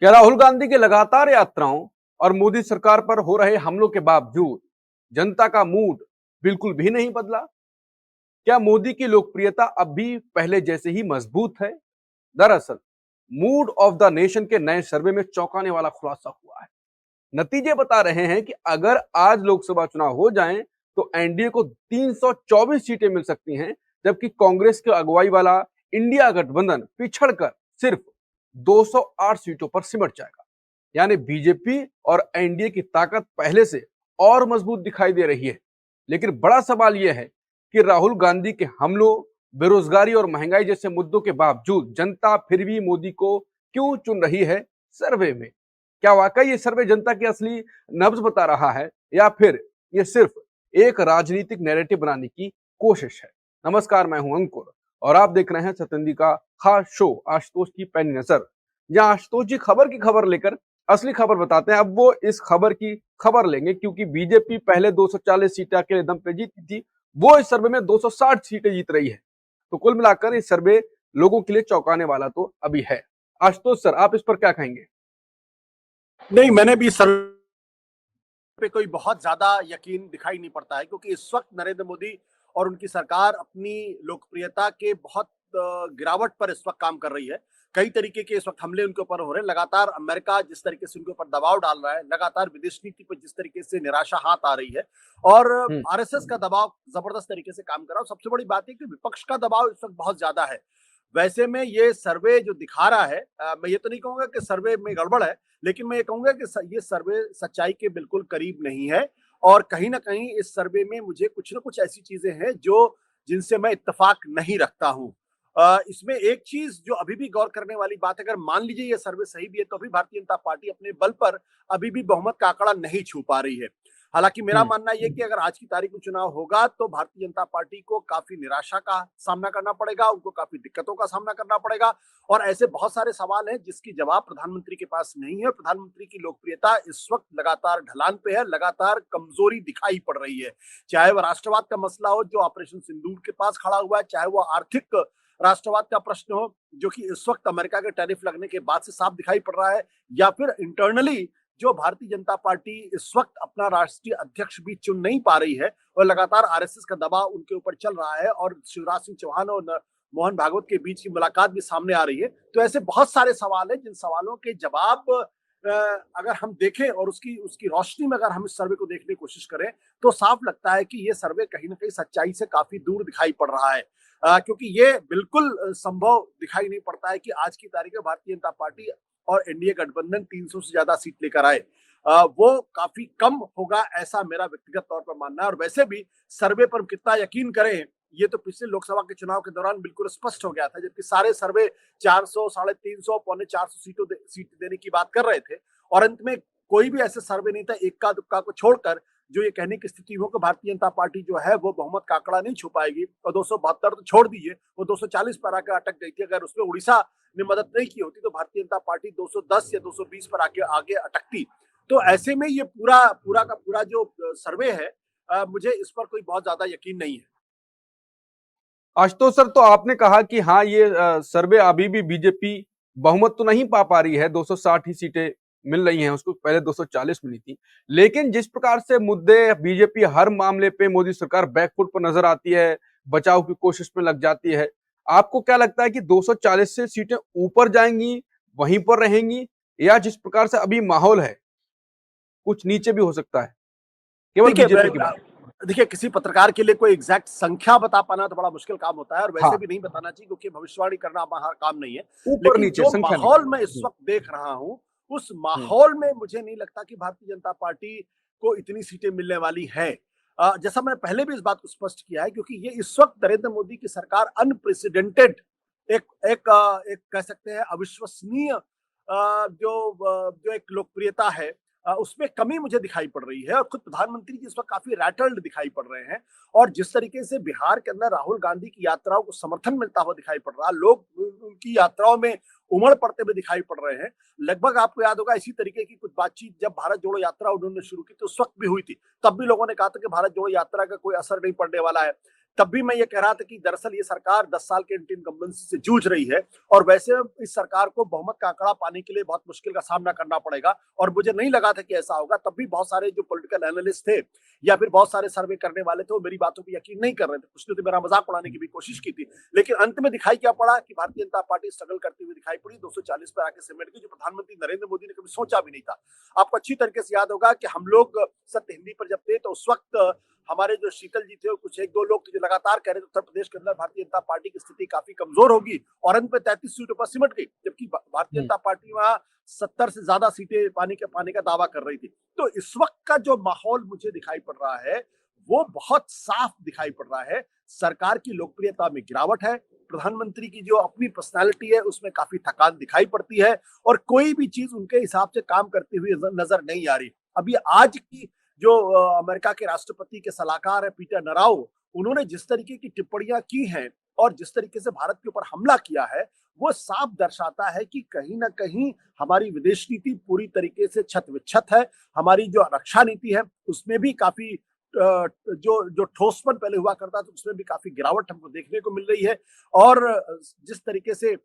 क्या राहुल गांधी की लगातार यात्राओं और मोदी सरकार पर हो रहे हमलों के बावजूद जनता का मूड बिल्कुल भी नहीं बदला? क्या मोदी की लोकप्रियता अब भी पहले जैसे ही मजबूत है? दरअसल मूड ऑफ द नेशन के नए सर्वे में चौंकाने वाला खुलासा हुआ है। नतीजे बता रहे हैं कि अगर आज लोकसभा चुनाव हो जाएं, तो एनडीए को 324 सीटें मिल सकती हैं, जबकि कांग्रेस की अगुवाई वाला इंडिया गठबंधन पिछड़कर सिर्फ 208 सीटों पर सिमट जाएगा। यानी बीजेपी और एनडीए की ताकत पहले से और मजबूत दिखाई दे रही है। लेकिन बड़ा सवाल यह है कि राहुल गांधी के हमलों, बेरोजगारी और महंगाई जैसे मुद्दों के बावजूद जनता फिर भी मोदी को क्यों चुन रही है? सर्वे में क्या वाकई ये सर्वे जनता की असली नब्ज बता रहा है, या फिर ये सिर्फ एक राजनीतिक नैरेटिव बनाने की कोशिश है? नमस्कार, मैं हूं अंकुर और आप देख रहे हैं सत्येंद्र का खास शो आशुतोष की पैनी नजर, जहां आशुतोष जी खबर की खबर लेकर असली खबर बताते हैं। अब वो इस खबर की खबर लेंगे, क्योंकि बीजेपी पहले 240 सीटें अकेले दम पे जीती थी, वो इस सर्वे में 260 सीटें जीत रही है। तो कुल मिलाकर इस सर्वे लोगों के लिए चौंकाने वाला तो अभी है। आशुतोष सर, आप इस पर क्या कहेंगे? नहीं, मैंने भी सर्वे पे कोई बहुत ज्यादा यकीन दिखाई नहीं पड़ता है, क्योंकि इस वक्त नरेंद्र मोदी और उनकी सरकार अपनी लोकप्रियता के बहुत गिरावट पर इस वक्त काम कर रही है। कई तरीके के इस वक्त हमले उनके ऊपर हो रहे हैं। लगातार अमेरिका जिस तरीके से उनके ऊपर दबाव डाल रहा है, लगातार विदेश नीति पर जिस तरीके से निराशा हाथ आ रही है, और हम्म। आरएसएस का दबाव जबरदस्त तरीके से काम कर रहा है। सबसे बड़ी बात है कि विपक्ष का दबाव इस वक्त बहुत ज्यादा है। वैसे में ये सर्वे जो दिखा रहा है, मैं ये तो नहीं कहूंगा कि सर्वे में गड़बड़ है, लेकिन मैं ये कहूंगा कि ये सर्वे सच्चाई के बिल्कुल करीब नहीं है। और कहीं ना कहीं इस सर्वे में मुझे कुछ ना कुछ ऐसी चीजें हैं जो जिनसे मैं इत्तेफाक नहीं रखता हूं। इसमें एक चीज जो अभी भी गौर करने वाली बात है, अगर मान लीजिए ये सर्वे सही भी है, तो अभी भारतीय जनता पार्टी अपने बल पर अभी भी बहुमत का आंकड़ा नहीं छू पा रही है। हालांकि मेरा हम्म। मानना यह कि अगर आज की तारीख में चुनाव होगा, तो भारतीय जनता पार्टी को काफी निराशा का सामना करना पड़ेगा, उनको काफी दिक्कतों का सामना करना पड़ेगा। और ऐसे बहुत सारे सवाल हैं जिसकी जवाब प्रधानमंत्री के पास नहीं है। प्रधानमंत्री की लोकप्रियता इस वक्त लगातार ढलान पे है, लगातार कमजोरी दिखाई पड़ रही है। चाहे वह राष्ट्रवाद का मसला हो जो ऑपरेशन सिंदूर के पास खड़ा हुआ है, चाहे वह आर्थिक राष्ट्रवाद का प्रश्न हो जो कि इस वक्त अमेरिका के टैरिफ लगने के बाद से साफ दिखाई पड़ रहा है, या फिर इंटरनली जो भारतीय जनता पार्टी इस वक्त अपना राष्ट्रीय अध्यक्ष भी चुन नहीं पा रही है, और लगातार आरएसएस का दबाव उनके ऊपर चल रहा है, और शिवराज सिंह चौहान और मोहन भागवत के बीच की मुलाकात भी सामने आ रही है। तो ऐसे बहुत सारे सवाल हैं जिन सवालों के जवाब अगर हम देखें और उसकी उसकी रोशनी में अगर हम इस सर्वे को देखने की कोशिश करें, तो साफ लगता है कि ये सर्वे कहीं ना कहीं सच्चाई से काफी दूर दिखाई पड़ रहा है। क्योंकि ये बिल्कुल संभव दिखाई नहीं पड़ता है कि आज की तारीख में भारतीय जनता पार्टी और एनडीए गठबंधन 300 से ज्यादा सीट लेकर आए। वो काफी कम होगा, ऐसा मेरा व्यक्तिगत तौर पर मानना है। और वैसे भी सर्वे पर कितना यकीन करें, ये तो पिछले लोकसभा के चुनाव के दौरान बिल्कुल स्पष्ट हो गया था, जबकि सारे सर्वे 400, 350, पौने 400 सीट देने की बात कर रहे थे। और अंत में कोई भी ऐसे सर्वे नहीं था, इक्का दुक्का को छोड़कर, जो ये कहने की स्थिति हो कि भारतीय जनता पार्टी जो है वो बहुमत का आंकड़ा नहीं छू पाएगी। और 272 तो छोड़ दीजिए, वो 240 पर आकर अटक गई थी। अगर उसमें उड़ीसा ने मदद नहीं की होती, तो भारतीय जनता पार्टी 210 या 220 पर आगे आगे अटकती। तो ऐसे में ये पूरा पूरा का पूरा जो सर्वे है, मुझे इस पर कोई बहुत ज्यादा यकीन नहीं है। आशुतोष सर, तो आपने कहा कि हाँ, ये सर्वे अभी भी बीजेपी बहुमत तो नहीं पा रही है, 260 ही सीटें मिल रही हैं उसको, पहले 240 मिली थी। लेकिन जिस प्रकार से मुद्दे बीजेपी हर मामले पे मोदी सरकार बैकफुट पर नजर आती है, बचाव की कोशिश में लग जाती है, आपको क्या लगता है कि 240 से सीटें ऊपर जाएंगी, वहीं पर रहेंगी, या जिस प्रकार से अभी माहौल है कुछ नीचे भी हो सकता है? केवल देखिए बीजेपी की बात। देखिए, किसी पत्रकार के लिए कोई एग्जैक्ट संख्या बता पाना तो बड़ा मुश्किल काम होता है, और वैसे हाँ, भी नहीं बताना चाहिए, क्योंकि भविष्यवाणी करना हमारा काम नहीं है। ऊपर लेकिन नीचे जो संख्या माहौल नहीं। मैं इस वक्त देख रहा हूं, उस हम्म। माहौल में मुझे नहीं लगता कि भारतीय जनता पार्टी को इतनी सीटें मिलने वाली है। जैसा मैंने पहले भी इस बात को स्पष्ट किया है, क्योंकि ये इस वक्त नरेंद्र मोदी की सरकार अनप्रेसिडेंटेड, एक एक एक कह सकते हैं अविश्वसनीय जो एक लोकप्रियता है, उसमें कमी मुझे दिखाई पड़ रही है। और खुद प्रधानमंत्री जी इस वक्त काफी रैटल्ड दिखाई पड़ रहे हैं। और जिस तरीके से बिहार के अंदर राहुल गांधी की यात्राओं को समर्थन मिलता हुआ दिखाई पड़ रहा है, लोग उनकी यात्राओं में उमड़ पड़ते हुए दिखाई पड़ रहे हैं। लगभग आपको याद होगा इसी तरीके की कुछ बातचीत जब भारत जोड़ो यात्रा उन्होंने शुरू की, तो उस वक्त भी हुई थी। तब भी लोगों ने कहा था कि भारत जोड़ो यात्रा का कोई असर नहीं पड़ने वाला है। तब भी मैं ये कह रहा था कि दरअसल ये सरकार 10 साल के एंटी इनकम्बेंसी से जूझ रही है और वैसे इस सरकार को बहुमत का आंकड़ा पाने के लिए बहुत मुश्किल का सामना करना पड़ेगा। और मुझे नहीं लगा था कि ऐसा होगा। तब भी बहुत सारे जो पॉलिटिकल एनालिस्ट थे या फिर बहुत सारे सर्वे करने वाले थे वो मेरी बातों पर यकीन नहीं कर रहे थे। कुछ ने तो मेरा मजाक उड़ाने की भी कोशिश की थी, लेकिन अंत में दिखाई क्या पड़ा कि भारतीय जनता पार्टी स्ट्रगल करती हुई दिखाई पड़ी, 240 पर आके सिमट गई, जो प्रधानमंत्री नरेंद्र मोदी ने कभी सोचा भी नहीं था। आपको अच्छी तरीके से याद होगा कि हम लोग सत्य हिंदी पर जब थे तो उस वक्त हमारे जो शीतल जी थे और कुछ एक दो लोग जो लगातार कह रहे थे उत्तर प्रदेश के अंदर भारतीय जनता पार्टी की स्थिति काफी कमजोर होगी और अंत में 33 सीटों पर सिमट गई, जबकि भारतीय जनता पार्टी वहां 70 से ज्यादा सीटें पाने का दावा कर रही थी। तो इस वक्त का जो माहौल मुझे दिखाई पड़ रहा है वो बहुत साफ दिखाई पड़ रहा है। सरकार की लोकप्रियता में गिरावट है, प्रधानमंत्री की जो अपनी पर्सनालिटी है उसमें काफी थकान दिखाई पड़ती है और कोई भी चीज उनके हिसाब से काम करती हुई नजर नहीं आ रही। अभी आज की जो अमेरिका के राष्ट्रपति के सलाहकार है पीटर नराउ, उन्होंने जिस तरीके की टिप्पणियां की हैं और जिस तरीके से भारत के ऊपर हमला किया है वो साफ दर्शाता है कि कहीं ना कहीं हमारी विदेश नीति पूरी तरीके से छत विच्छत है। हमारी जो रक्षा नीति है उसमें भी काफी जो जो ठोसपन पहले हुआ करता था उसमें भी काफी गिरावट हमको देखने को मिल रही है। और जिस तरीके से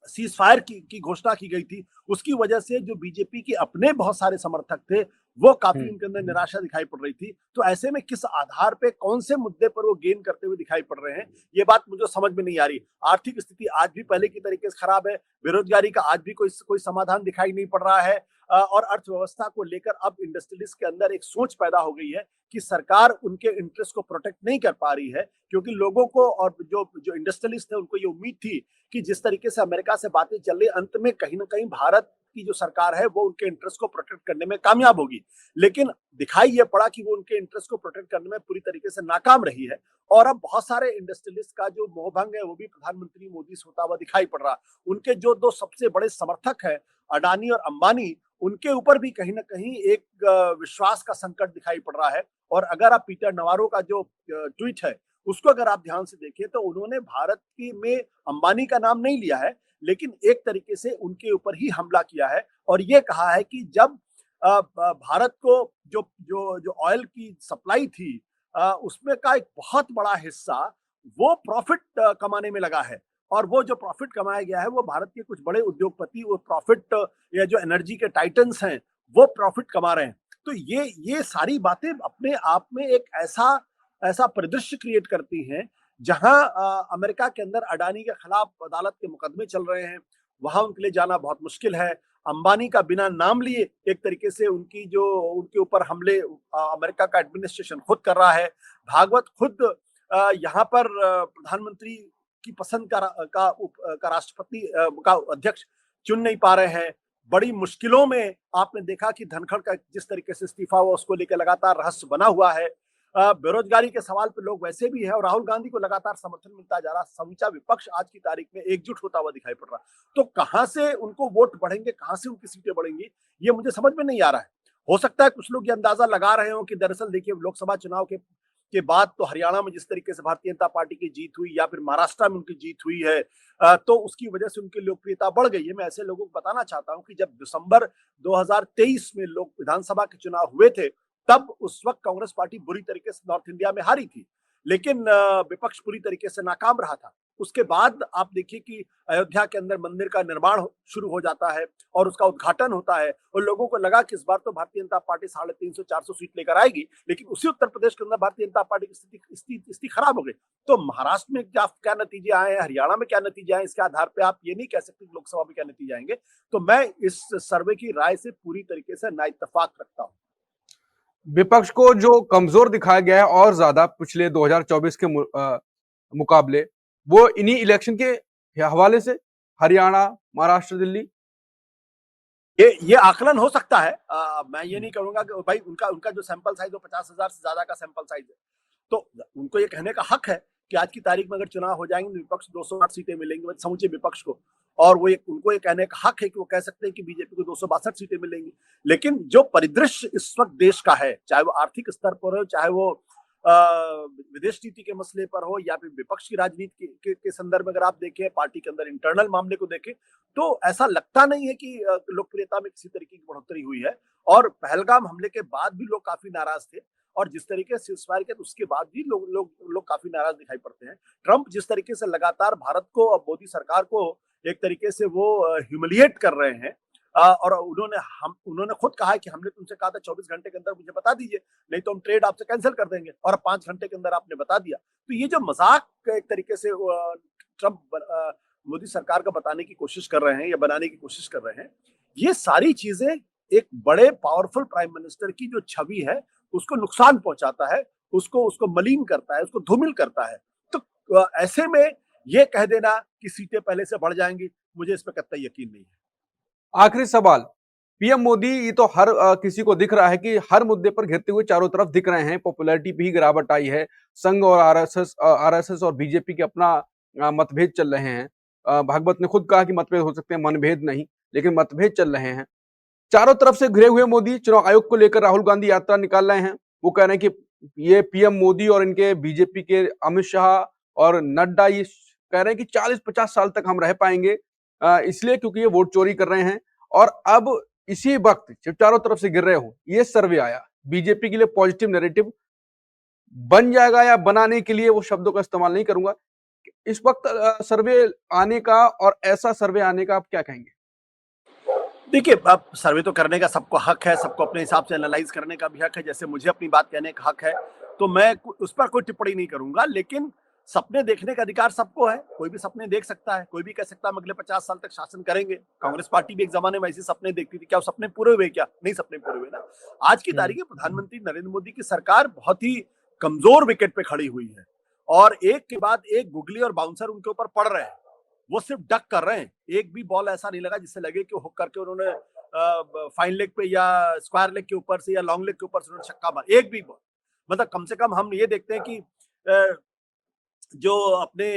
सीज फायर की घोषणा की गई थी उसकी वजह से जो बीजेपी के अपने बहुत सारे समर्थक थे वो काफी उनके अंदर निराशा दिखाई पड़ रही थी। तो ऐसे में किस आधार पे कौन से मुद्दे पर वो गेन करते हुए दिखाई पड़ रहे हैं ये बात मुझे समझ में नहीं आ रही। आर्थिक स्थिति आज भी पहले की तरीके से खराब है, बेरोजगारी का आज भी कोई समाधान दिखाई नहीं पड़ रहा है और अर्थव्यवस्था को लेकर अब इंडस्ट्रियलिस्ट के अंदर एक सोच पैदा हो गई है कि सरकार उनके इंटरेस्ट को प्रोटेक्ट नहीं कर पा रही है, क्योंकि लोगों को और जो इंडस्ट्रियलिस्ट थे उनको ये उम्मीद थी कि जिस तरीके से अमेरिका से बातें चल रही अंत में कहीं ना कहीं भारत की जो सरकार है वो उनके इंटरेस्ट को प्रोटेक्ट करने में कामयाब होगी। लेकिन दिखाई ये पड़ा कि वो उनके इंटरेस्ट को प्रोटेक्ट करने में पूरी तरीके से नाकाम रही है और अब बहुत सारे इंडस्ट्रियलिस्ट का जो मोहभंग है वो भी प्रधानमंत्री मोदी से होता हुआ दिखाई पड़ रहा। उनके जो दो सबसे बड़े समर्थक है अडानी और अंबानी, उनके ऊपर भी कहीं ना कहीं एक विश्वास का संकट दिखाई पड़ रहा है। और अगर आप पीटर नवारो का जो ट्वीट है उसको अगर आप ध्यान से देखें तो उन्होंने भारत की में अंबानी का नाम नहीं लिया है, लेकिन एक तरीके से उनके ऊपर ही हमला किया है और ये कहा है कि जब भारत को जो जो जो ऑयल की सप्लाई थी उसमें का एक बहुत बड़ा हिस्सा वो प्रॉफिट कमाने में लगा है और वो जो प्रॉफिट कमाया गया है वो भारत के कुछ बड़े उद्योगपति वो प्रॉफिट या जो एनर्जी के टाइटन्स हैं वो प्रॉफिट कमा रहे हैं। तो ये सारी बातें अपने आप में एक ऐसा परिदृश्य क्रिएट करती हैं जहां अमेरिका के अंदर अडानी के खिलाफ अदालत के मुकदमे चल रहे हैं, वहां उनके लिए जाना बहुत मुश्किल है। अंबानी का बिना नाम लिए एक तरीके से उनके ऊपर हमले अमेरिका का एडमिनिस्ट्रेशन खुद कर रहा है। भागवत खुद यहाँ पर प्रधानमंत्री की पसंद का राष्ट्रपति का अध्यक्ष चुन नहीं पा रहे हैं। बड़ी मुश्किलों में आपने देखा कि धनखड़ का जिस तरीके से इस्तीफा हुआ उसको लेकर लगातार रहस्य बना हुआ है। बेरोजगारी के सवाल पे लोग वैसे भी है और राहुल गांधी को लगातार समर्थन मिलता जा रहा। समूचा विपक्ष आज की तारीख में एकजुट होता हुआ दिखाई पड़ रहा। तो कहां से उनको वोट बढ़ेंगे, कहां से उनकी सीटें बढ़ेंगी, ये मुझे समझ में नहीं आ रहा है। हो सकता है कुछ लोग ये अंदाजा लगा रहे हो कि दरअसल देखिए लोकसभा चुनाव के बाद तो हरियाणा में जिस तरीके से भारतीय जनता पार्टी की जीत हुई या फिर महाराष्ट्र में उनकी जीत हुई है तो उसकी वजह से उनकी लोकप्रियता बढ़ गई है। मैं ऐसे लोगों को बताना चाहता हूं कि जब दिसंबर 2023 में लोग विधानसभा के चुनाव हुए थे तब उस वक्त कांग्रेस पार्टी बुरी तरीके से नॉर्थ इंडिया में हारी थी, लेकिन विपक्ष पूरी तरीके से नाकाम रहा था। उसके बाद आप देखिए कि अयोध्या के अंदर मंदिर का निर्माण शुरू हो जाता है और उसका उद्घाटन होता है और लोगों को लगा कि इस बार तो भारतीय जनता पार्टी 350-400 सीट लेकर आएगी, लेकिन उसी उत्तर प्रदेश के अंदर भारतीय जनता पार्टी की स्थिति खराब हो गई। तो महाराष्ट्र में क्या नतीजे आए हैं, हरियाणा में क्या नतीजे आए, इसके आधार पर आप ये नहीं कह सकते लोकसभा में क्या नतीजे आएंगे। तो मैं इस सर्वे की राय से पूरी तरीके से नाइत्तेफाक रखता हूँ। विपक्ष को जो कमजोर दिखाया गया है और ज्यादा पिछले 2024 के मुकाबले, वो इन्हीं इलेक्शन के हवाले से हरियाणा, महाराष्ट्र, दिल्ली, ये आकलन हो सकता है। मैं ये नहीं करूंगा कि भाई उनका जो सैंपल साइज है 50,000 से ज्यादा का सैंपल साइज है, तो उनको ये कहने का हक है कि आज की तारीख में अगर चुनाव हो जाएंगे तो विपक्ष 208 सीटें मिलेंगी समूचे विपक्ष को, और उनको ये कहने का हक है कि वो कह सकते हैं कि बीजेपी को 262 सीटें मिलेंगी। लेकिन जो परिदृश्य इस वक्त देश का है, चाहे वो आर्थिक स्तर पर हो, चाहे वो विदेश नीति के मसले पर हो या फिर विपक्ष की राजनीति के संदर्भ में अगर आप देखें, पार्टी के अंदर इंटरनल मामले को देखें, तो ऐसा लगता नहीं है कि लोकप्रियता में किसी तरीके की बढ़ोतरी हुई है। और पहलगाम हमले के बाद भी लोग काफी नाराज थे और जिस तरीके से सीज़फायर किया, तो उसके बाद भी लोग काफी नाराज दिखाई पड़ते हैं। ट्रंप जिस तरीके से लगातार भारत को और मोदी सरकार को एक तरीके से वो ह्यूमिलिएट कर रहे हैं, और उन्होंने खुद कहा है कि हमने तुमसे कहा था 24 घंटे के अंदर मुझे बता दीजिए, नहीं तो हम ट्रेड आपसे कैंसिल कर देंगे, और 5 घंटे के अंदर आपने बता दिया। तो ये जो मजाक एक तरीके से ट्रंप मोदी सरकार का बताने की कोशिश कर रहे हैं या बनाने की कोशिश कर रहे हैं, ये सारी चीजें एक बड़े पावरफुल प्राइम मिनिस्टर की जो छवि है उसको नुकसान पहुंचाता है, उसको मलिन करता है, उसको धूमिल करता है। तो ऐसे में ये कह देना कि सीटें पहले से बढ़ जाएंगी, मुझे इस पर कतई यकीन नहीं है। आखिरी सवाल, पीएम मोदी ये तो हर किसी को दिख रहा है कि हर मुद्दे पर घिरते हुए चारों तरफ दिख रहे हैं, पॉपुलैरिटी भी गिरावट आई है, संघ और आरएसएस और बीजेपी के अपना मतभेद चल रहे हैं। भागवत ने खुद कहा कि मतभेद हो सकते हैं, मनभेद नहीं, लेकिन मतभेद चल रहे हैं। चारों तरफ से घिरे हुए मोदी चुनाव आयोग को लेकर राहुल गांधी यात्रा निकाल रहे हैं। वो कह रहे हैं कि ये पीएम मोदी और इनके बीजेपी के अमित शाह और नड्डा ये कह रहे हैं कि 40-50 साल तक हम रह पाएंगे, इसलिए क्योंकि ये वोट चोरी कर रहे हैं। और अब इसी वक्त जब चारों तरफ से गिर रहे हो, ये सर्वे आया, बीजेपी के लिए पॉजिटिव नैरेटिव बन जाएगा, या बनाने के लिए वो शब्दों का इस्तेमाल नहीं करूंगा, इस वक्त सर्वे आने का और ऐसा सर्वे आने का आप क्या कहेंगे? देखिए, अब सर्वे तो करने का सबको हक है, सबको अपने हिसाब से एनालाइज करने का भी हक है, जैसे मुझे अपनी बात कहने का हक है, तो मैं उस पर कोई टिप्पणी नहीं करूंगा। लेकिन सपने देखने का अधिकार सबको है, कोई भी सपने देख सकता है, कोई भी कह सकता है हम अगले 50 साल तक शासन करेंगे। कांग्रेस पार्टी भी एक जमाने में ऐसे सपने देखती थी, क्या वो सपने पूरे हुए? क्या नहीं सपने पूरे हुए ना। आज की तारीख में प्रधानमंत्री नरेंद्र मोदी की सरकार बहुत ही कमजोर विकेट पे खड़ी हुई है, और एक के बाद एक गुगली और बाउंसर उनके ऊपर पड़ रहे हैं। वो सिर्फ डक कर रहे हैं, एक भी बॉल ऐसा नहीं लगा जिससे लगे कि हुक करके उन्होंने फाइन लेग पे या स्क्वायर लेग के ऊपर से या लॉन्ग लेग के ऊपर से उन्होंने छक्का मारा, एक भी बॉल। मतलब कम से कम हम ये देखते हैं कि जो अपने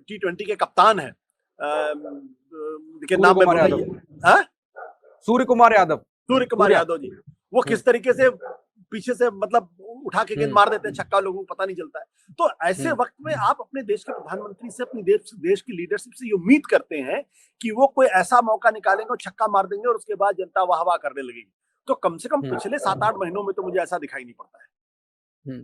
T20 के कप्तान है, देखिए नाम में सूर्य कुमार यादव जी, वो किस तरीके से पीछे से मतलब उठा के गेंद मार देते हैं छक्का, लोगों को पता नहीं चलता है। तो ऐसे वक्त में आप अपने देश के प्रधानमंत्री से, अपनी देश की लीडरशिप से ये उम्मीद करते हैं कि वो कोई ऐसा मौका निकालेंगे और छक्का मार देंगे और उसके बाद जनता वाह वाह करने लगेगी। तो कम से कम पिछले 7-8 महीनों में तो मुझे ऐसा दिखाई नहीं पड़ता है।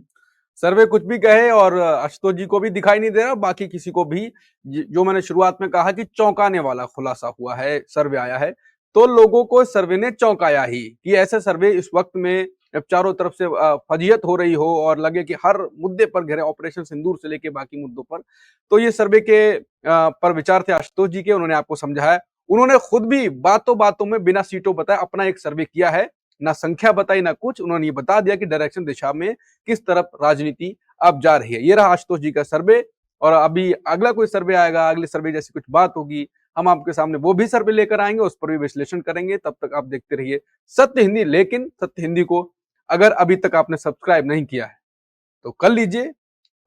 सर्वे कुछ भी कहे, और आशुतोष जी को भी दिखाई नहीं दे रहा, बाकी किसी को भी, जो मैंने शुरुआत में कहा कि चौंकाने वाला खुलासा हुआ है, सर्वे आया है, तो लोगों को सर्वे ने चौंकाया ही कि ऐसे सर्वे इस वक्त में जब चारों तरफ से फजीयत हो रही हो और लगे कि हर मुद्दे पर घिरे, ऑपरेशन सिंदूर से लेके बाकी मुद्दों पर, तो ये सर्वे के पर विचार थे आशुतोष जी के, उन्होंने आपको समझाया। उन्होंने खुद भी बातों बातों में बिना सीटों बताए अपना एक सर्वे किया है, ना संख्या बताई ना कुछ, उन्होंने ये बता दिया कि डायरेक्शन दिशा में किस तरफ राजनीति अब जा रही है। ये रहा आशुतोष जी का सर्वे, और अभी अगला कोई सर्वे आएगा, अगले सर्वे जैसी कुछ बात होगी, हम आपके सामने वो भी सर्वे लेकर आएंगे, उस पर भी विश्लेषण करेंगे। तब तक आप देखते रहिए सत्य हिंदी। लेकिन सत्य हिंदी को अगर अभी तक आपने सब्सक्राइब नहीं किया है तो कर लीजिए,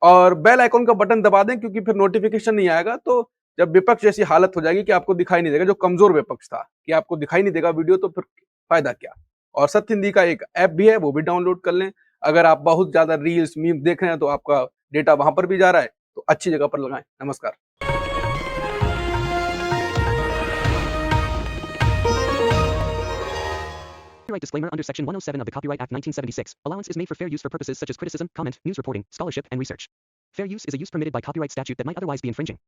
और बेल आइकॉन का बटन दबा दें, क्योंकि फिर नोटिफिकेशन नहीं आएगा। तो जब विपक्ष जैसी हालत हो जाएगी कि आपको दिखाई नहीं देगा, जो कमजोर विपक्ष था कि आपको दिखाई नहीं देगा वीडियो, तो फिर फायदा क्या। और सत्य हिंदी का एक ऐप भी है, वो भी डाउनलोड कर लें। अगर आप बहुत ज्यादा रील्स मीम देख रहे हैं तो आपका डेटा वहां पर भी जा रहा है, तो अच्छी जगह पर लगाएं। नमस्कार। Copyright disclaimer under Section 107 of the Copyright Act 1976. Allowance is made for fair use for purposes such as criticism, comment, news reporting, scholarship, and research. Fair use is a use permitted by copyright statute that might otherwise be infringing.